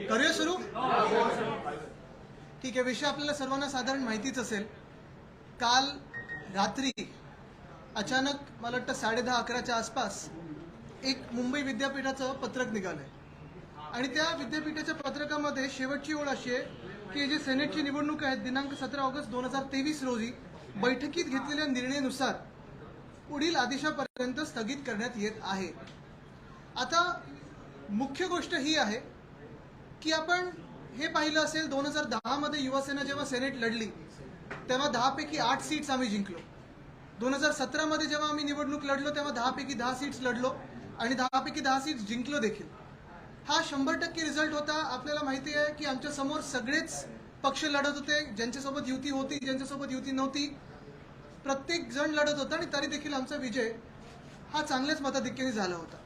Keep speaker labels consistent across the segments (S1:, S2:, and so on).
S1: करूया सुरू. ठीक आहे. विषय आपल्याला सर्वांना साधारण माहितीच असेल. काल रात्री अचानक मला वाटतं 10:30-11च्या आसपास एक मुंबई विद्यापीठाचं पत्रक निघालंय आणि त्या विद्यापीठाच्या पत्रकामध्ये शेवटची ओळ अशी आहे की जे सेनेटची निवडणूक आहेत दिनांक 17 ऑगस्ट 2023 रोजी बैठकीत घेतलेल्या निर्णयानुसार पुढील आदेशापर्यंत स्थगित करण्यात येत आहे. आता मुख्य गोष्ट ही आहे की आपण हे पाहिलं असेल 2010 मध्ये युवासेना जेव्हा सेनेट लढली तेव्हा 10 पैकी 8 सीट्स आम्ही जिंकलो. 2017 मध्ये जेव्हा आम्ही निवडणूक लढलो तेव्हा 10 पैकी 10 सीट्स लढलो आणि 10 पैकी 10 सीट्स जिंकलो देखील. हा 100% रिझल्ट होता. आपल्याला माहिती आहे की आमच्या समोर सगळेच पक्ष लढत होते, ज्यांच्यासोबत युती होती, ज्यांच्यासोबत युती नव्हती, प्रत्येक जण लढत होता आणि तरी देखील आमचा विजय हा चांगल्याच मताधिक्याने झाला होता.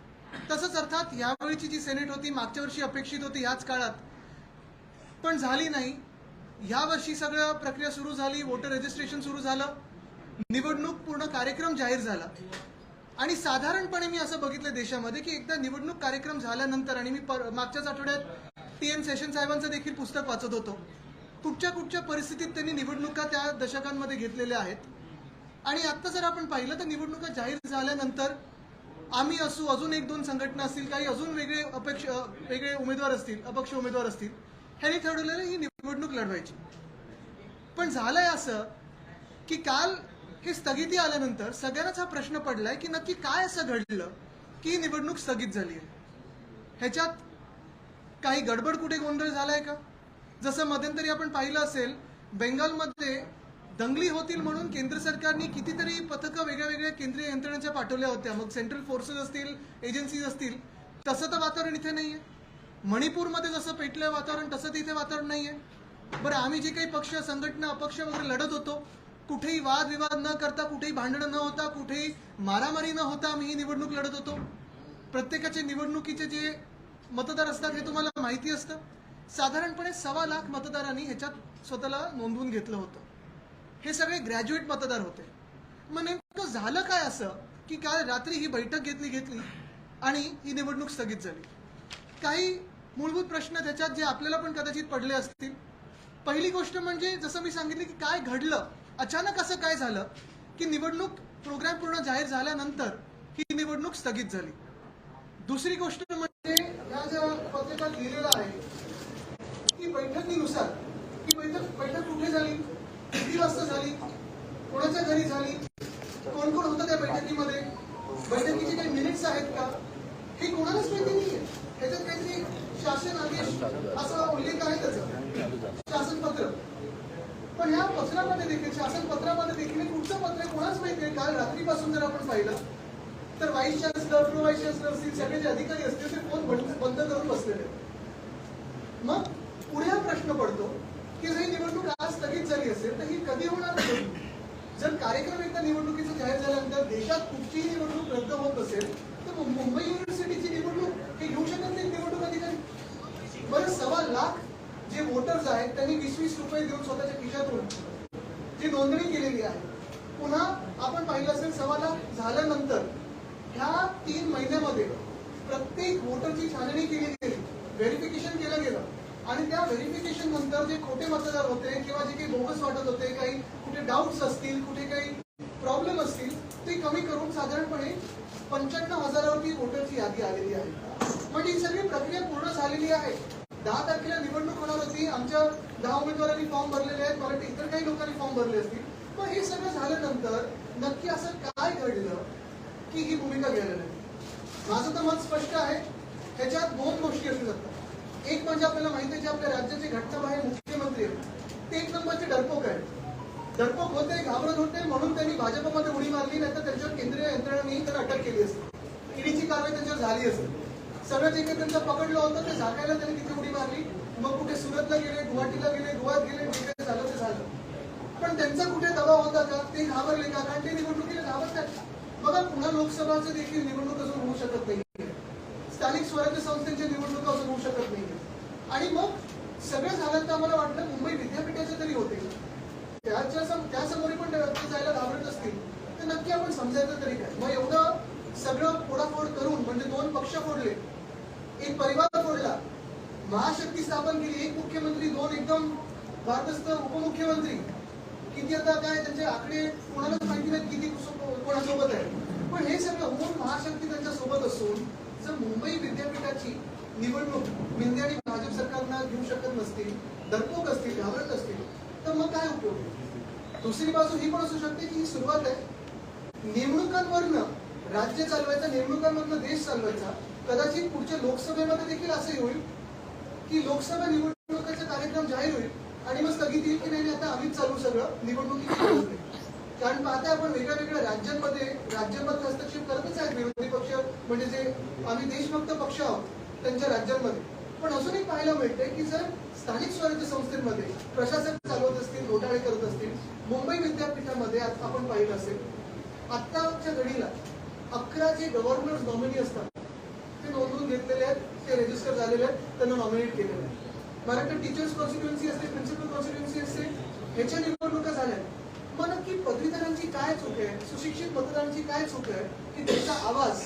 S1: तसंच अर्थात यावेळीची जी सेनेट होती मागच्या वर्षी अपेक्षित होती याच काळात, पण झाली नाही. ह्या वर्षी सगळं प्रक्रिया सुरू झाली, वोटर रजिस्ट्रेशन सुरू झालं, निवडणूक पूर्ण कार्यक्रम जाहीर झाला आणि साधारणपणे मी असं बघितलं देशामध्ये की एकदा निवडणूक कार्यक्रम झाल्यानंतर, आणि मी मागच्याच आठवड्यात TN सेशन साहेबांचं देखील पुस्तक वाचत होतो, कुठच्या परिस्थितीत त्यांनी निवडणुका त्या दशकांमध्ये घेतलेल्या आहेत. आणि आता जर आपण पाहिलं तर निवडणुका जाहीर झाल्यानंतर आम्ही असू, अजून 1-2 संघटना असतील, काही अजून वेगळे उमेदवार असतील, अपक्ष उमेदवार असतील, ह्यांनी ठरवलेलं ही निवडणूक लढवायची. पण झालंय असं की काल हे स्थगिती आल्यानंतर सगळ्यांनाच हा प्रश्न पडलाय की नक्की काय असं घडलं की निवडणूक स्थगित झाली आहे. ह्याच्यात काही गडबड, कुठे गोंधळ झालाय का? जसं मध्यंतरी आपण पाहिलं असेल बेंगालमध्ये दंगली होतील म्हणून केंद्र सरकारने कितीतरी पथकं वेगळ्या केंद्रीय यंत्रणांच्या पाठवल्या होत्या, मग सेंट्रल फोर्सेस असतील, एजन्सीज असतील. तसं तर वातावरण इथे नाहीये. मणिपूरमध्ये जसं पेटलं वातावरण तसं तिथे वातावरण नाहीये. बरं, आम्ही जे काही पक्ष, संघटना, अपक्ष वगैरे लढत होतो, कुठेही वादविवाद न करता, कुठेही भांडणं न होता, कुठेही मारामारी न होता आम्ही ही निवडणूक लढत होतो. प्रत्येकाचे निवडणुकीचे जे मतदार असतात हे तुम्हाला माहिती असतं. साधारणपणे 1.25 लाख मतदारांनी ह्याच्यात स्वतःला नोंदवून घेतलं होतं. हे सगळे ग्रॅज्युएट मतदार होते. मग नेमकं झालं काय असं की काल रात्री ही बैठक घेतली आणि ही निवडणूक स्थगित झाली? काही मूलभूत प्रश्न त्याच्यात जे आपल्याला पण कदाचित पडले असतील. पहिली गोष्ट म्हणजे जसं मी सांगितलं की काय घडलं, अचानक असं काय झालं की निवडणूक प्रोग्राम पूर्ण जाहीर झाल्यानंतर ही निवडणूक स्थगित झाली. दुसरी गोष्ट म्हणजे या ज्या पत्रकात लिहिलेलं आहे की बैठकीनुसार ही बैठक कुठे झाली, किती वाजता झाली, कोणाच्या घरी झाली, कोण कोण होतं त्या बैठकीमध्ये, बैठकीचे काही मिनिट्स आहेत का, हे कोणालाच माहिती नाहीये. त्याच्यात काहीतरी शासन आदेश असा उल्लेख आहे त्याचा, शासन पत्र. पण ह्या पत्रामध्ये देखील, शासन पत्रामध्ये देखील कुठचं पत्र कोणाच माहिती आहे. काल रात्रीपासून जर आपण पाहिलं तर vice chancellor, pro vice chancellor असतील, सगळे जे अधिकारी असतील ते फोन बंद करून बसलेले. मग पुढे हा प्रश्न पडतो की जर ही निवडणूक आज स्थगित झाली असेल तर ही कधी होणार? जर कार्यक्रम एकदा निवडणुकीचा जाहीर झाल्यानंतर देशात कुठचीही निवडणूक रद्द होत असेल तर मुंबई युनिव्हर्सिटीची निवडणूक हे घेऊ शकत नाही निवडणूक अधिकारी. बरं, 1.25 लाख जे वोटर्स आहेत त्यांनी 20-20 रुपये देऊन स्वतःच्या खिशातून जी नोंदणी केलेली आहे. पुन्हा आपण पाहिलं असेल 1.25 लाख झाल्यानंतर ह्या 3 महिन्यामध्ये प्रत्येक वोटरची छाननी केली गेली, व्हेरिफिकेशन केलं गेलं आणि त्या व्हेरिफिकेशन नंतर जे खोटे मतदार होते किंवा जे काही बोगस वाटत होते, काही कुठे डाऊट्स असतील, कुठे काही प्रॉब्लेम असतील, ते कमी करून साधारणपणे 55,000वरती वोटरची यादी आलेली आहे. म्हणजे ही सगळी प्रक्रिया पूर्ण झालेली आहे. 10 तारखेला निवडणूक होणार होती. आमच्या 10 उमेदवारांनी फॉर्म भरलेले आहेत, मला इतर काही लोकांनी फॉर्म भरले असतील. पण हे सगळं झाल्यानंतर नक्की असं काय घडलं की ही भूमिका घ्यायला नाही? माझं तर मत स्पष्ट आहे. ह्याच्यात 2 गोष्टी असू शकतात. एक म्हणजे आपल्याला माहिती आहे जे आपल्या राज्याचे घटनाबाह्य मुख्यमंत्री आहेत ते 1 नंबरचे डरपोक आहेत. डरपोक होते, घाबरत होते म्हणून त्यांनी भाजपमध्ये उडी मारली, नाही तर त्यांच्यावर केंद्रीय यंत्रणांनी त्यांना अटक केली असते, ईडीची कारवाई त्यांच्यावर झाली असेल. सगळं जे काही त्यांचं पकडलं होतं ते झाकायला त्यांनी तिथे उडी मारली. मग कुठे सुरतला गेले, गुवाहाटीला गेले, गोव्यात गेले, जे काही झालं ते झालं. पण त्यांचा कुठे दबाव होता का? ते घाबरले का? कारण ते निवडणुकीला घाबरतात. बघा, पुन्हा लोकसभाचं देखील निवडणूक अजून होऊ शकत नाही, स्थानिक स्वराज्य संस्थेच्या निवडणुका अजून होऊ शकत नाही. आणि मग सगळं झालं तर आम्हाला वाटलं मुंबई विद्यापीठाचे तरी होते, त्यासमोर पण जायला नक्की आपण समजायचं तरी काय? मग एवढं सगळं फोडाफोड करून म्हणजे 2 पक्ष फोडले, एक परिवार फोडला, महाशक्ती स्थापन केली, एक मुख्यमंत्री, 2 एकदम भारदस्त उपमुख्यमंत्री, किती आता काय त्यांचे आकडे कोणालाच माहिती नाही किती कोणासोबत आहे. पण हे सगळं होऊन महाशक्ती त्यांच्या सोबत असून जर मुंबई विद्यापीठाची निवडणूक मिंदे आणि भाजप सरकारनं घेऊ शकत नसतील, डरपोक असतील, घाबरत असतील, तर मग काय उपयोग? दुसरी बाजू ही पण असू शकते की ही सुरुवात आहे, नेमणुकांवरनं राज्य चालवायचं, नेमणुकांमधनं देश चालवायचा. कदाचित पुढच्या लोकसभेमध्ये देखील असंही होईल की लोकसभा निवडणुकीचा कार्यक्रम जाहीर होईल आणि मग स्थगित येईल की नाही आता आम्हीच चालू सगळं, निवडणुकीची गरज नाही. कारण पाहता आपण वेगळ्या वेगळ्या राज्यांमध्ये राज्यमत हस्तक्षेप करतच आहेत विरोधी पक्ष, म्हणजे जे आम्ही देशभक्त पक्ष आहोत त्यांच्या राज्यांमध्ये. पण अजूनही पाहायला मिळतंय की जर स्थानिक स्वराज्य संस्थेमध्ये प्रशासक चालवत असतील, घोटाळे करत असतील, मुंबई विद्यापीठामध्ये आपण पाहिलं असेल आत्ताच्या घडीला 11 जे गव्हर्नर नॉमिनी असतात ते नोंदवून घेतलेले आहेत, ते रजिस्टर झालेले आहेत, त्यांना नॉमिनेट केलेले आहे. महाराष्ट्र टीचर्स कॉन्स्टिट्युएन्सी असते, प्रिन्सिपल कॉन्स्टिट्युएन्सी असते, ह्याच्या निवडणुका झाल्या. मग नक्की पदवीधरांची काय चूक आहे, सुशिक्षित मतदारांची काय चूक आहे की त्यांचा आवाज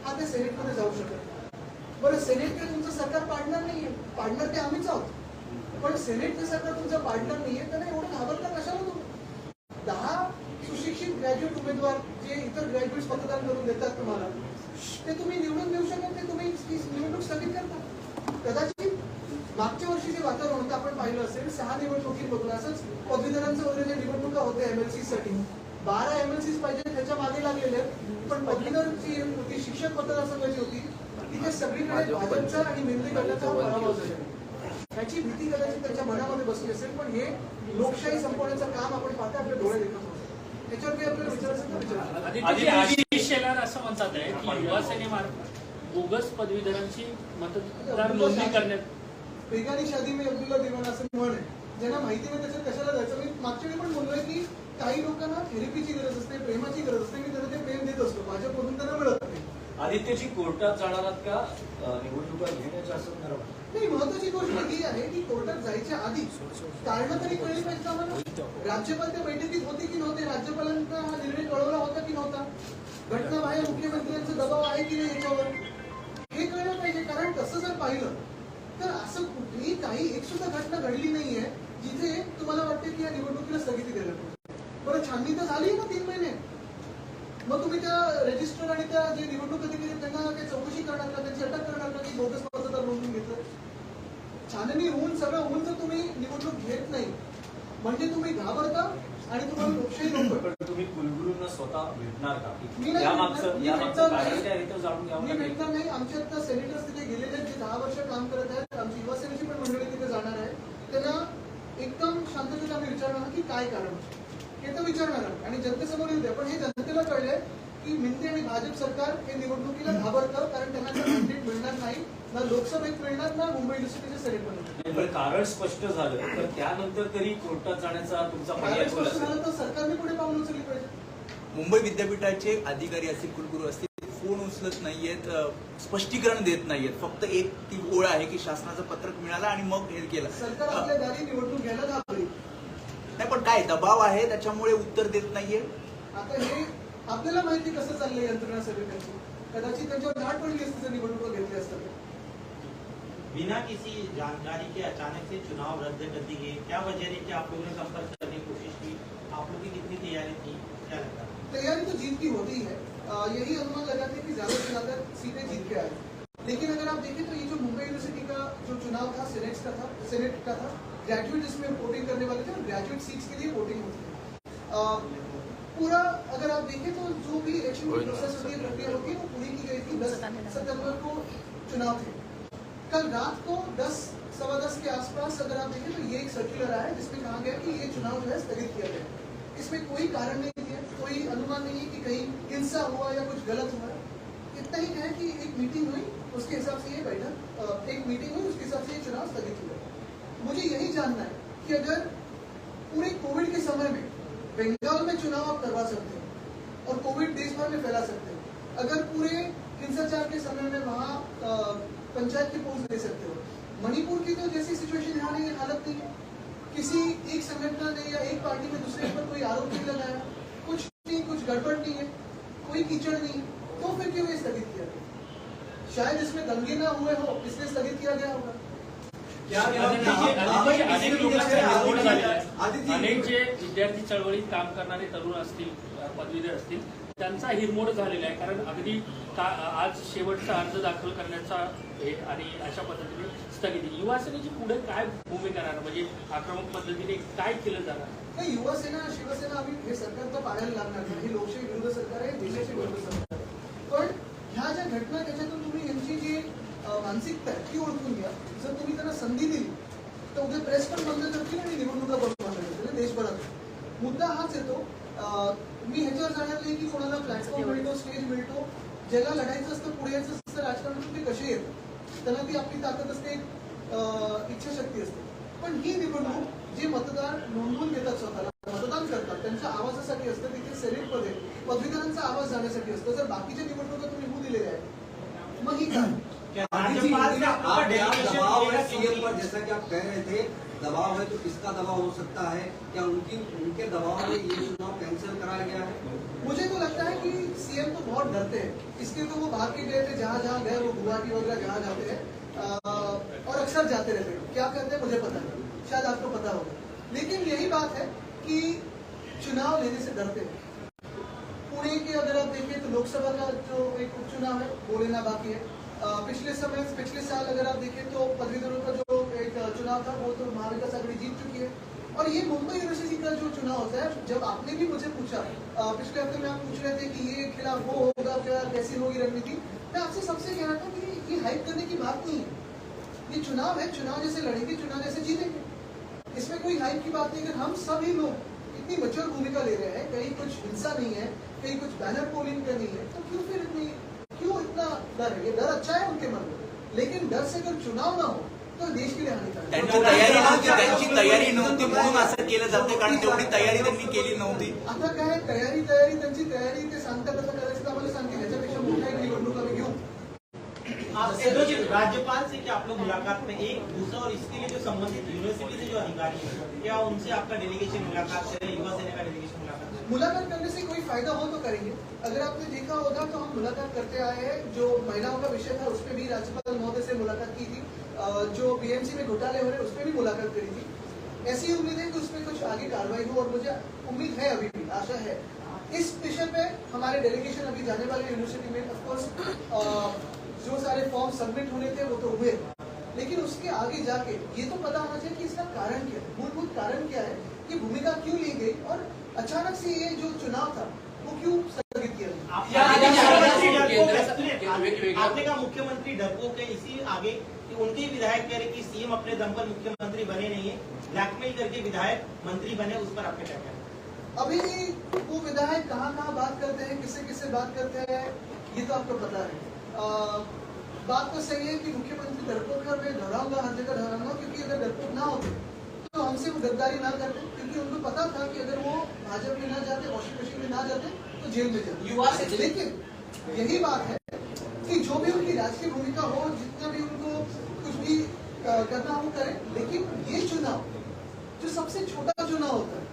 S1: हा त्या सेनेटमध्ये जाऊ शकत? बरं, सेनेट ते तुमचं सरकार पाडणार नाहीये, पाडणार ते आम्हीच आहोत, पण सेनेट ते सरकार तुमचं पाडणार नाहीये, त्यांना एवढं घाबरता कशाला तुम्ही? 10 सुशिक्षित ग्रॅज्युएट उमेदवार जे इतर ग्रॅज्युएट्स मतदान करून देतात तुम्हाला, ते तुम्ही निवडून देऊ शकत, ते तुम्ही निवडणूक स्थगित करता. कदाचित मागच्या वर्षी जे वातावरण होतं आपण पाहिलं असेल, 6 निवडणुकीमधून असंच पदवीधरांचं वगैरे जे निवडणुका होत्या एमएलसी साठी 12 एमएलसी पाहिजे त्याच्या मागे लागलेले, पण पदवीधरांची होती, शिक्षक मतदारसंघाची होती, तिथे सगळीकडे भाजपचा आणि मिंदे गटाचा पराभव झाला. ह्याची भीती कदाचित त्यांच्या मनामध्ये बसली असेल, पण हे लोकशाही संपवण्याचं काम आपण पाहता आपल्या डोळे देखत होतो. त्याच्यावर काही आपल्याला विचारायचं
S2: आशिष शेलार असं म्हणतात आहे की युवा सेनेमार्फत बोगस पदवीधरांची मतदार नोंदणी करण्यात
S1: बेगानी शादी में अब्दुल्ला दिवाना असं म्हण आहे. ज्यांना माहिती नाही त्याच्यात कशाला जायचं. मी मागच्या वेळी पण बोललोय की काही लोकांना थेरपीची गरज असते, प्रेमाची गरज असते, मी त्यांना ते प्रेम देत असतो, भाजपमधून त्यांना मिळत नाही.
S3: आदित्यची कोर्टात जाणार का निवडणुका घेण्याच्या असं ठरवलं
S1: नाही. महत्वाची गोष्ट ही आहे की कोर्टात जायच्या आधी कारण तरी कळली पाहिजे आम्हाला. राज्यपाल त्या बैठकीत होते की नव्हते, राज्यपालांना हा निर्णय कळवला होता की नव्हता, घटनाबाह्य मुख्यमंत्र्यांचा दबाव आहे की नाही याच्यावर, हे कळलं पाहिजे. कारण तसं जर पाहिलं तर असं कुठेही काही एक सुद्धा घटना घडली नाहीये जिथे तुम्हाला वाटते की या निवडणुकीला स्थगिती द्यायला पाहिजे. बरं, छाननी तर झाली ना 3 महिने, मग तुम्ही त्या रजिस्टर आणि त्या जे निवडणूक अधिकारी त्यांना काही चौकशी करणार का, त्यांची अटक करणार का की बोगस मतदार नोंदवून घेतलं? छाननी होऊन सगळं होऊन जर तुम्ही निवडणूक घेत नाही म्हणजे तुम्ही घाबरता आणि तुम्हाला लोकशाही नको.
S3: पण तुम्ही कुलगुरूंना स्वतः भेटणार का?
S1: मी भेटणार नाही. आमच्या आता सेनेटर्स तिथे गेलेले आहेत जे 10 वर्ष काम करत आहेत, आमची युवा सेनेची पण मंडळी तिथे जाणार आहे. त्यांना एकदम शांततेत आम्ही विचारणार की काय कारण हे तर विचारणार आणि जनतेसमोर येऊ द्या. पण हे जनतेला कळलंय की मिंदे आणि भाजप सरकार हे निवडणुकीला घाबरतं, कारण त्यांना मॅन्डेट मिळणार नाही, ना लोकसभेत मिळणार ना मुंबई युनिव्हर्सिटीच्या सेनेटमध्ये.
S3: कारण स्पष्ट झालं तर त्यानंतर तरी कोर्टात जाण्याचा तुमचा पर्याय
S1: स्पष्ट झालं तर सरकारने पुढे पाऊल उचलली पाहिजे.
S4: मुंबई विद्यापीठाचे अधिकारी असतील, कुलगुरू असतील, फोन उचलत नाहीयेत, स्पष्टीकरण देत नाहीयेत. फक्त एक ती ओळ आहे की शासनाचं पत्रक मिळालं आणि मग हे केलं.
S1: सरकार आपल्या दारी निवडणूक घ्यायला घाबरली
S4: नाही, पण काय दबाव आहे त्याच्यामुळे उत्तर देत नाहीये.
S1: आता हे आपल्याला माहिती कसं चाललंय यंत्रणा सगळ्यांची. कदाचित त्यांच्यावर धाड पडली असती जर निवडणूक घेतली असतात.
S5: बिना किसी जानकारी के अचानक से चुनाव रद्द कर दी गई, क्या वजह रही कि आप लोगों ने संपर्क करने की कोशिश की? आप लोगों की कितनी तैयारी थी, क्या लगता है?
S1: तैयारी तो जीत की होती है, यही अनुमान लगाते हैं कि ज्यादा से ज्यादा सीटें जीत के आए. लेकिन अगर आप देखें तो ये जो मुंबई यूनिवर्सिटी का जो चुनाव था सेनेट का था, ग्रेजुएट इसमें वोटिंग करने वाले थे और ग्रेजुएट सीट्स के लिए वोटिंग होती है. पूरा अगर आप देखें तो जो भी इलेक्शन की प्रोसेस होती है, प्रक्रिया होती है, वो पूरी की गई थी. 10 सितंबर को चुनाव थे. कल रात को 10-10:15 के आसपास अगर आप देखें तो ये एक सर्कुलर आया है जिसमें कहा गया कि ये चुनाव जो है स्थगित किया गया. इसमें कोई कारण नहीं दिया, कोई अनुमान नहीं है कि कहीं हिंसा हुआ या कुछ गलत हुआ. इतना ही है कि एक मीटिंग हुई, उसके हिसाब से ये बैठक, एक मीटिंग हुई, उसके हिसाब से ये चुनाव स्थगित हुआ. मुझे यही जानना है कि अगर पूरे कोविड के समय में बंगाल में चुनाव आप करवा सकते हैं और कोविड देश भर में फैला सकते हैं, अगर पूरे हिंसाचार के समय में वहाँ पंचायत के पोस्ट दे सकते हो, मणिपुर की तो जैसी सिचुएशन यहाँ नहीं है, हालत नहीं है. किसी एक संगठन ने या एक पार्टी में दूसरे पर कोई आरोप नहीं लगाया, कुछ नहीं, कुछ गड़बड़ स्थगित किया गया? शायद इसमें दंगे ना हुए हो इसलिए स्थगित किया गया होगा।
S2: अनेक जे विद्यार्थी चळवळीत काम करणारे तरुण असतील, पदवीधर असतील, त्यांचा हिरमोड झालेला आहे. कारण अगदी आज शेवटचा अर्ज दाखल करण्याचा हे आणि अशा पद्धतीने स्थगिती. युवा सेनेची पुढे काय भूमिका राहणार, म्हणजे आक्रमक पद्धतीने काय केलं जाणार?
S1: नाही, युवासेना शिवसेना आम्ही हे सरकार तर पाडायला लागणार नाही. हे लोकशाही विरुद्ध सरकार आहे, देशाची विरुद्ध सरकार आहे. पण ह्या ज्या घटना त्याच्यातून तुम्ही यांची जी मानसिकता आहे ती ओळखून घ्या. जर तुम्ही त्यांना संधी दिली तर उद्या प्रेस पण बंद करतील आणि निवडणुका बंद करतील देशभरात. मुद्दा हाच येतो. मी ह्याच्यावर जाणार नाही की कोणाला प्लॅटफॉर्म मिळतो, स्टेज मिळतो. ज्याला लढायचं असतं, पुढे यायचं असतं राजकारणातून, ते कसे येतात त्यांना ती आपली ताकद असते, इच्छाशक्ती असते. पण ही निवडणूक जे मतदार नोंदवून घेतात, स्वतःला मतदान करतात, त्यांच्या आवाजासाठी असतं. तिथे सेनेटमध्ये पदवीधरांचा आवाज जाण्यासाठी असतो. जर बाकीच्या निवडणुका तुम्ही होऊ दिलेल्या आहेत मग ही काय?
S6: दबाव है सीएम पर, जैसा कि आप कह रहे थे दबाव है, तो किसका दबाव हो सकता है? क्या उनके दबाव में ये चुनाव कैंसिल कराया गया है?
S1: मुझे तो लगता है कि सीएम तो बहुत डरते हैं, इसलिए तो वो भाग के गए थे जहाँ जहाँ गए, वो गुवाहाटी वगैरह जहाँ जाते हैं और अक्सर जाते रहते हैं. क्या कहते हैं मुझे पता नहीं, शायद आपको पता होगा. लेकिन यही बात है कि चुनाव लेने से डरते हैं. पुणे के अगर आप देखें तो लोकसभा का जो एक उपचुनाव है वो लेना बाकी है. पिछले साल अगर आप देखें तो पदवीधरों का जो एक चुनाव था वो तो महाविकास आघाड़ी जीत चुकी है. और ये मुंबई यूनिवर्सिटी का जो चुनाव होता है, जब आपने भी मुझे पूछा पिछले हफ्ते में, आप पूछ रहे थे कि ये खिलाफ वो होगा क्या, कैसी होगी रणनीति, मैं आपसे सबसे कह रहा था कि ये हाइप करने की बात नहीं है. ये चुनाव है, चुनाव जैसे लड़ेंगे, चुनाव जैसे जीतेंगे. इसमें कोई हाइप की बात नहीं. अगर हम सभी लोग इतनी मैच्योर भूमिका ले रहे हैं, कहीं कुछ हिंसा नहीं है, कहीं कुछ बैनर पोलिंग का नहीं है, तो क्यों इतना डर है? ये डर अच्छा है उनके मन में, लेकिन डर से अगर चुनाव ना हो तो देश के लिए हानिकारक.
S4: त्यांची तयारी नव्हती म्हणून असं केलं जातं, कारण तेवढी तयारी त्यांनी केली नव्हती.
S1: आता काय तयारी त्यांची तयारी ते सांगतात कसं करायचं आम्हाला सांगतील. ह्याच्यापेक्षा मोठा एक निवडणूक आम्ही घेऊ.
S5: राज्यपाल से क्या आप लोग मुलाकात में एक दूसरा, और इसके लिए जो संबंधित यूनिवर्सिटी से जो अधिकारी है, क्या उनसे आपका डेलीगेशन मुलाकात है, युवा सेना का डेलीगेशन
S1: मुलाकात करने से कोई फायदा हो तो करेंगे. अगर आपने देखा होगा तो हम मुलाकात करते आए हैं. जो महिलाओं का विषय था उस पर भी राज्यपाल महोदय से मुलाकात की थी. जो बीएमसी में घोटाले हो रहे उस पर भी मुलाकात करी थी. ऐसी उम्मीद है कि उसमें कुछ आगे कार्रवाई हो, और मुझे उम्मीद है, अभी भी आशा है. इस विषय पे हमारे डेलीगेशन अभी जाने वाले यूनिवर्सिटी में ऑफकोर्स जो सारे फॉर्म सबमिट होने थे वो तो हुए, लेकिन उसके आगे जाके ये तो पता होना चाहिए कि इसका कारण क्या है, मूलभूत कारण क्या है, कि भूमिका क्यों ली गई, और अचानक से ये जो चुनाव था वो क्यों स्थगित किया गया.
S5: आपने कहा मुख्यमंत्री डरपोक है, इसी आगे कि उनके विधायक कह रहे कि सीएम अपने दम पर मुख्यमंत्री बने नहीं है, ब्लैकमेल करके विधायक मंत्री बने, उस पर आपका क्या कहना है?
S1: अभी वो विधायक कहाँ बात करते हैं, किससे बात करते हैं, ये तो आपको पता है. बात तो सही है कि मुख्यमंत्री डरपोक है, मैं दोहराऊंगा, हर जगह दोहराऊंगा, क्योंकि अगर डरपोक ना होते तो हमसे वो गद्दारी ना करते, क्योंकि उनको पता था कि अगर वो भाजपा में ना जाते, वॉशिंग मशीन में ना जाते तो जेल में जाते. युवा से, लेकिन यही बात है कि जो भी उनकी राजकीय भूमिका हो, जितना भी उनको कुछ भी करना हो करें, लेकिन ये चुनाव जो सबसे छोटा चुनाव होता है,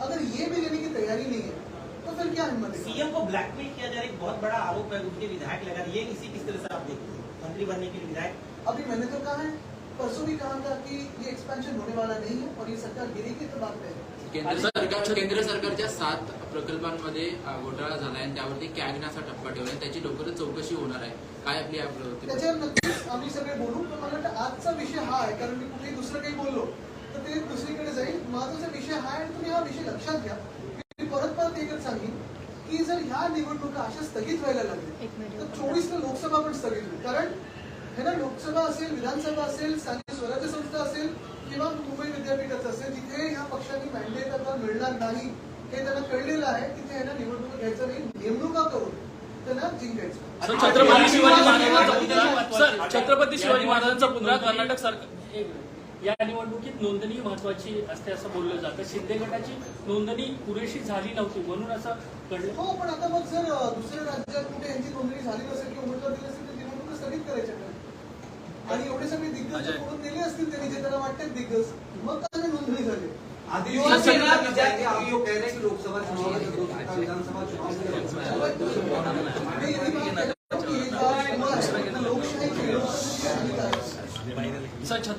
S1: अगर ये भी लेने की तैयारी नहीं है तो फिर क्या हिम्मत है?
S5: सीएम को ब्लैकमेल किया जा रहा है, एक बहुत बड़ा आरोप है, उनके विधायक लगा रही है. इसी किस तरह से आप देखते हैं मंत्री बनने के लिए विधायक?
S1: अभी मैंने तो कहा है, परसों भी कहा था कि ये एक्सपेंशन होने वाला नहीं है और ये सरकार गिरेगी, तो बात है.
S7: केंद्र सरकारच्या 7 प्रकल्पांमध्ये घोटाळा झाला आहे, त्यावरती कॅबिनेटचा टप्पा ठेवला आहे, त्याची लवकरच चौकशी होणार आहे. काय आपली
S1: त्याच्यावर नक्कीच आम्ही सगळे बोलू. पण मला वाटतं आजचा विषय हा आहे, कारण मी कुठेही दुसरं काही बोललो तर ते दुसरीकडे जाईल. महत्वाचा विषय हा आहे, तुम्ही हा विषय लक्षात घ्या. मी परत एकच सांगेन की जर ह्या निवडणुका अशा स्थगित व्हायला लागल्या तर 24 लोकसभा पण स्थगित होईल. कारण हे ना, लोकसभा असेल, विधानसभा असेल, स्थानिक स्वराज्य संस्था असेल किंवा मुंबई विद्यापीठाचं असेल, जिथे ह्या पक्षांनी मॅन्डेट आता मिळणार नाही हे त्यांना कळलेलं आहे, तिथे ह्यांना निवडणुका घ्यायचं नाही, नेमणुका करून त्यांना जिंकायचं.
S2: छत्रपती शिवाजी महाराजांचा पुतळा कर्नाटक सरकार, या निवडणुकीत नोंदणी महत्वाची असते असं बोललं जातं. शिंदे गटाची नोंदणी पुरेशी झाली नव्हती म्हणून असं घडलं.
S1: हो, पण आता मग जर दुसऱ्या राज्यात कुठे यांची नोंदणी झाली नसेल किंवा उमेदवार दिले असेल तर निवडणूक स्थगित करायच्या का? आणि एवढे सगळे दिग्गज करून दिले असतील त्यांनी, जे त्यांना वाटतात दिग्गज, मग काय नोंदणी झाली.
S6: आप जो कह रहे हैं कि लोकसभा चुनाव में विधानसभा चुनाव
S1: मैं यही बात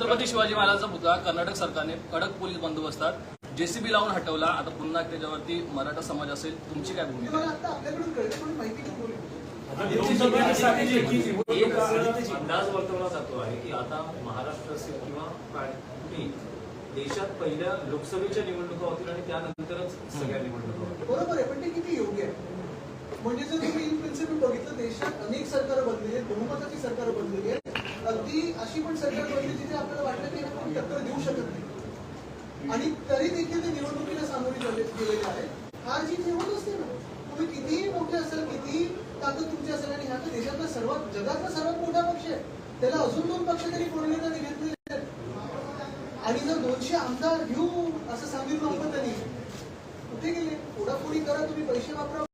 S8: छत्रपती शिवाजी महाराजांचा पुतळा कर्नाटक सरकारने कडक पोलीस बंदोबस्तात जेसीबी लावून हटवला. आता पुन्हा त्याच्यावरती मराठा समाज असेल, तुमची काय भूमिका
S1: मला
S8: आहे?
S1: आता आपल्याकडून कळते पण माहिती नाही बोलू.
S3: एक असा अंदाज वर्तवला जातो आहे की आता महाराष्ट्र असेल किंवा कुठेही देशात पहिल्या लोकसभेच्या निवडणुका होतील आणि त्यानंतरच सगळ्या निवडणुका होतील.
S1: बरोबर आहे, पण ते किती योग्य आहे? म्हणजे जर तुम्ही इन प्रिन्सिपल बघितलं, देशात अनेक सरकार बनलेली आहेत, बहुमताची सरकार बनलेली आहे. अगदी अशी पण सरकार बनली जिथे आपल्याला वाटलं की आपण टक्कर देऊ शकत नाही, आणि तरी देखील ते निवडणुकीला सामोरे गेलेले आहेत. हार जीत हे होत असते ना. तुम्ही कितीही मोठे असाल, कितीही ताकद तुमची असेल, आणि ह्या तर देशातला सर्वात, जगातला सर्वात मोठा पक्ष आहे, त्याला अजून 2 पक्ष तरी कोणीला घेतले, आणि जर 200 आमदार घेऊ असं सांगितलं होतं त्यांनी, कुठे गेले? फोडाफोडी करा, तुम्ही पैसे वापरा.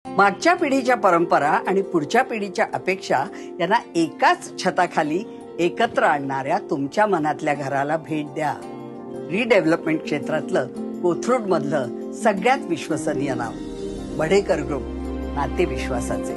S9: मागच्या पिढीच्या परंपरा आणि पुढच्या पिढीच्या अपेक्षा यांना एकाच छताखाली एकत्र आणणाऱ्या तुमच्या मनातल्या घराला भेट द्या. रिडेव्हलपमेंट क्षेत्रातलं कोथरूडमधलं सगळ्यात विश्वसनीय नाव बढेकर ग्रुप, नाते विश्वासाचे.